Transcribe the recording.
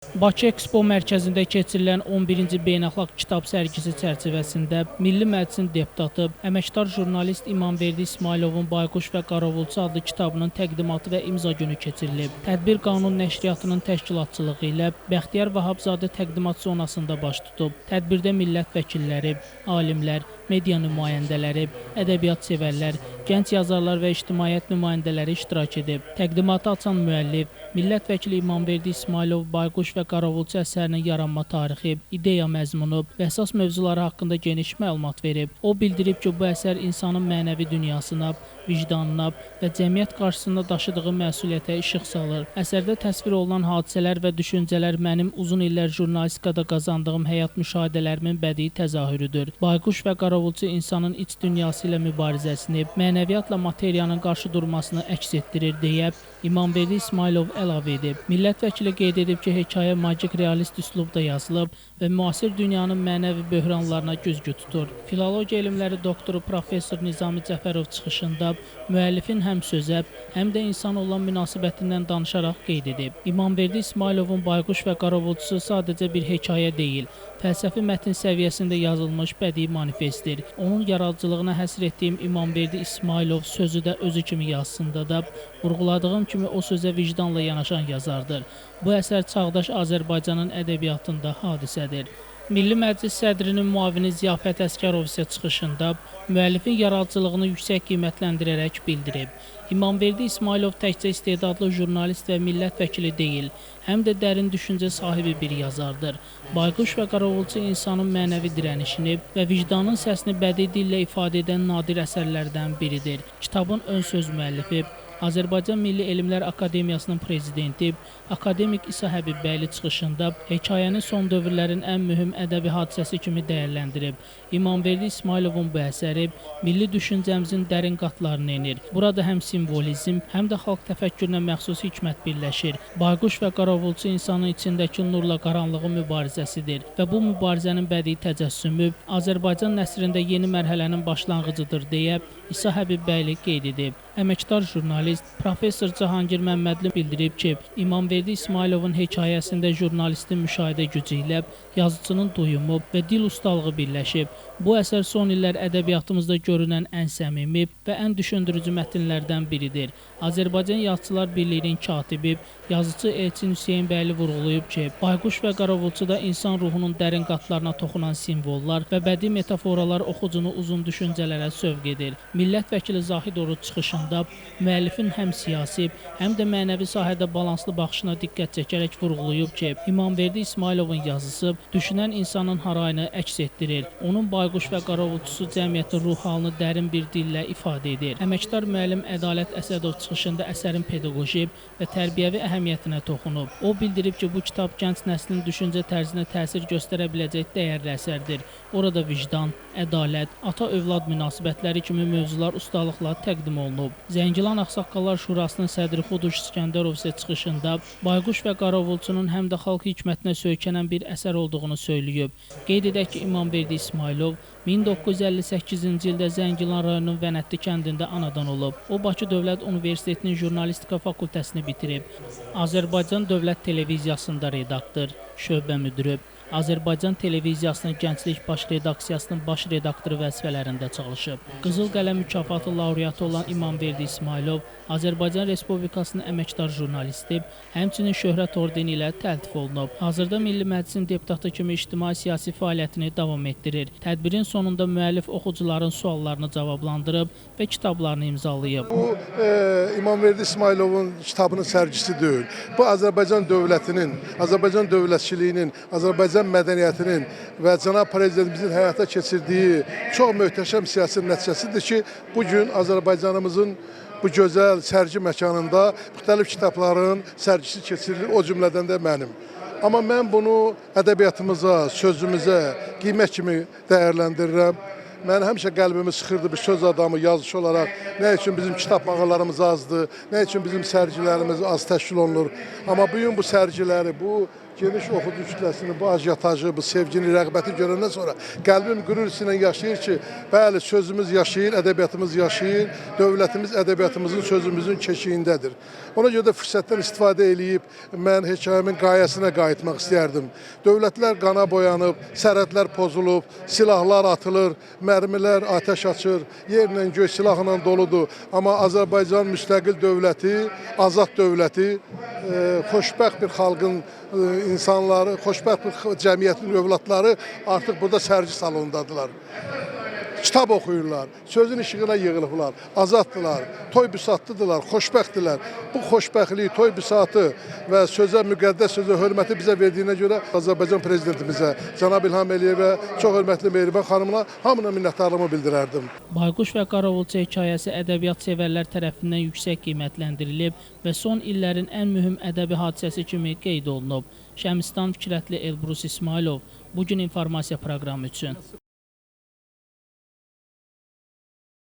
Bakı Ekspo mərkəzində keçirilən 11-ci beynəlxalq kitab sərgisi çərçivəsində Milli Məclisin deputatı, əməkdar jurnalist İmamverdi İsmayılovun Bayquş və Qaravulçu adlı kitabının təqdimatı və imza günü keçirilib. Tədbir Qanun Nəşriyyatının təşkilatçılığı ilə Bəxtiyar Vahabzadə təqdimat zonasında baş tutub. Tədbirdə millət vəkilləri, alimlər, media nümayəndələri, ədəbiyyat sevərlər, gənc yazarlar və ictimaiyyət nümayəndələri iştirak edib. Təqdimatı açan müəllif, millət vəkili İmamverdi İsmayılov Bayquş və Qaravulçu əsərinin yaranma tarixi, ideya məzmunu və əsas mövzuları haqqında geniş məlumat verib. O bildirib ki, bu əsər insanın mənəvi dünyasına, vicdanına və cəmiyyət qarşısında daşıdığı məsuliyyətə işıq salır. Əsərdə təsvir olunan hadisələr və düşüncələr mənim uzun illər jurnalistikada qazandığım həyat müşahidələrimin bədii təzahürüdür. Bayquş və Qaravulçu insanın iç dünyası ilə mübarizəsini, mənəviyyatla materiyanın qarşı durmasını əks etdirir deyə İmamverdi İsmayılov əlavə edib. Millət vəkili qeyd edib ki, hekayə magik realist üslubda yazılıb və müasir dünyanın mənəvi böhranlarına güzgü tutur. Filologiya elmləri doktoru professor Nizami Cəfərov çıxışında müəllifin həm sözə, həm də insana olan münasibətindən danışaraq qeyd edib. İmamverdi İsmayılovun Bayquş və Qaravulçusu sadəcə bir hekayə deyil, fəlsəfi mətn səviyyəsində yazılmış bədii manifestdir. Onun yaradıcılığına həsr etdiyim İmamverdi İsmayılov sözü də özü kimi yazısında da vurğuladığım kimi o sözə vicdanla yanaşan yazardır. Bu əsər çağdaş Azərbaycanın ədəbiyyatında hadisədir. Milli Məclis sədrinin müavini Ziyafət Əsgərov isə çıxışında müəllifin yaradıcılığını yüksək qiymətləndirərək bildirib. İmamverdi İsmayılov təkcə istedadlı jurnalist və millət vəkili deyil, həm də dərin düşüncə sahibi bir yazardır. Bayquş və Qaravulçu insanın mənəvi dirənişini və vicdanın səsini bədii dillə ifadə edən nadir əsərlərdən biridir. Kitabın ön söz müəllifi, Azərbaycan Milli Elmlər Akademiyasının prezidenti, akademik İsa Həbibbəyli çıxışında hekayəni son dövrlərin ən mühüm ədəbi hadisəsi kimi dəyərləndirib. İmamverdi İsmayılovun bu əsəri milli düşüncəmizin dərin qatlarını enir. Burada həm simvolizm, həm də xalq təfəkkürünə məxsus hikmət birləşir. Bayquş və Qaravulçu insanın içindəki nurla qaranlığın mübarizəsidir və bu mübarizənin bədii təcəssümü Azərbaycan nəsrində yeni mərhələnin başlanğıcıdır deyə İsa Həbibbəyli qeyd edib. Əməkdar jurnalist professor Cahangir Məmmədli bildirib ki, İmamverdi İsmayılovun hekayəsində jurnalistin müşahidə gücü ilə yazıcının duyumu və dil ustalığı birləşib. Bu əsər son illər ədəbiyyatımızda görünən ən səmimi və ən düşündürücü mətnlərdən biridir. Azərbaycan Yazıçılar Birliyinin katibi, yazıcı Elçin Hüseynbəyli vurğulayıb ki, Bayquş və Qaravulçuda insan ruhunun dərin qatlarına toxunan simvollar və bədii metaforalar oxucunu uzun düşüncələrə sövq edir. Millət vəkili Zahid Oruc çıxışında müəllifin həm siyasi, həm də mənəvi sahədə balanslı baxışına diqqət çəkərək vurğulayıb ki, İmamverdi İsmayılovun yazısı düşünən insanın harayını əks etdirir. Onun Bayquş və Qaravulçusu cəmiyyətin ruh halını dərin bir dillə ifadə edir. Əməkdar müəllim Ədalət Əsədov çıxışında əsərin pedaqoji və tərbiyəvi əhəmiyyətinə toxunub. O bildirib ki, bu kitab gənc nəslin düşüncə tərzinə təsir göstərə biləcək dəyərli əsərdir. Orada vicdan, ədalət, ata-övlad münasibətləri kimi mövzular ustalıqla təqdim olunub. Zəngilan Ağsaqqallar Şurasının sədri Xuduş İskəndərov isə çıxışında Bayquş və Qaravulçunun həm də xalq hikmətinə söykənən bir əsər olduğunu söyləyib. Qeyd edək ki, İmamverdi İsmayılov 1958-ci ildə Zəngilan rayonunun Vənətli kəndində anadan olub. O, Bakı Dövlət Universitetinin jurnalistika fakültəsini bitirib. Azərbaycan Dövlət Televiziyasında redaktor, şöbə müdiri, Azərbaycan Televiziyasının Gənclik Baş Redaksiyasının baş redaktoru vəzifələrində çalışıb. Qızıl Qələm mükafatı laureatı olan İmamverdi İsmayılov Azərbaycan Respublikasının əməkdar jurnalisti, həmçinin şöhrət ordeni ilə təltif olunub. Hazırda Milli Məclisin deputatı kimi ictimai-siyasi fəaliyyətini davam etdirir. Tədbirin sonunda müəllif oxucuların suallarını cavablandırıb və kitablarını imzalayıb. Bu İmamverdi İsmayılovun kitabının sərgisi deyil. Bu Azərbaycan dövlətinin, Azərbaycan dövlətçiliyinin, Azərbaycan mədəniyyətinin və cənab prezidentimizin həyata keçirdiyi çox möhtəşəm siyasi nəticəsidir ki, bugün Azərbaycanımızın bu gözəl sərgi məkanında müxtəlif kitabların sərgisi keçirilir, o cümlədən də mənim. Amma mən bunu ədəbiyyatımıza, sözümüzə qiymət kimi dəyərləndirirəm. Mən həmişə qəlbimi sıxırdı bir söz adamı, yazıcı olaraq. Nə üçün bizim kitab mağazalarımız azdır, nə üçün bizim sərgilərimiz az təşkil olunur. Amma bugün bu sərgiləri, bu geniş oxucu kütləsinin bu ajitajı, bu sevgini, rəğbəti görəndən sonra qəlbim qürur hissi ilə yaşayır ki, bəli, sözümüz yaşayır, ədəbiyyatımız yaşayır, dövlətimiz ədəbiyyatımızın, sözümüzün keşiyindədir. Ona görə də fürsətdən istifadə eləyib mən hekayəmin qayəsinə qayıtmaq istəyərdim. Dövlətlər qana boyanıb, sərhədlər pozulub, silahlar atılır, mərmilər atəş açır, yerlə göy silahla doludur. Amma Azərbaycan müstəqil dövləti, azad dövləti, xoşbəxt bir xalqın insanları, xoşbəxt bir cəmiyyətin övladları artıq burada sərgi salonundadılar. Kitab oxuyurlar, sözün işığına yığılıblar, azaddılar, toy büsatlıdırlar, xoşbəxtdirlər. Bu xoşbəxtliyi, toy büsatı və sözə, müqəddəs sözə hörməti bizə verdiyinə görə Azərbaycan prezidentimizə, Cənab İlham Əliyevə, çox hörmətli Mehriban xanımına hamına minnətdarlığımı bildirərdim. Bayquş və Qaravulçu hekayəsi ədəbiyyat sevərlər tərəfindən yüksək qiymətləndirilib və son illərin ən mühüm ədəbi hadisəsi kimi qeyd olunub. Şəmistan Fikrətli Elbrus İsmailov, Bugün informasiya proqramı üçün.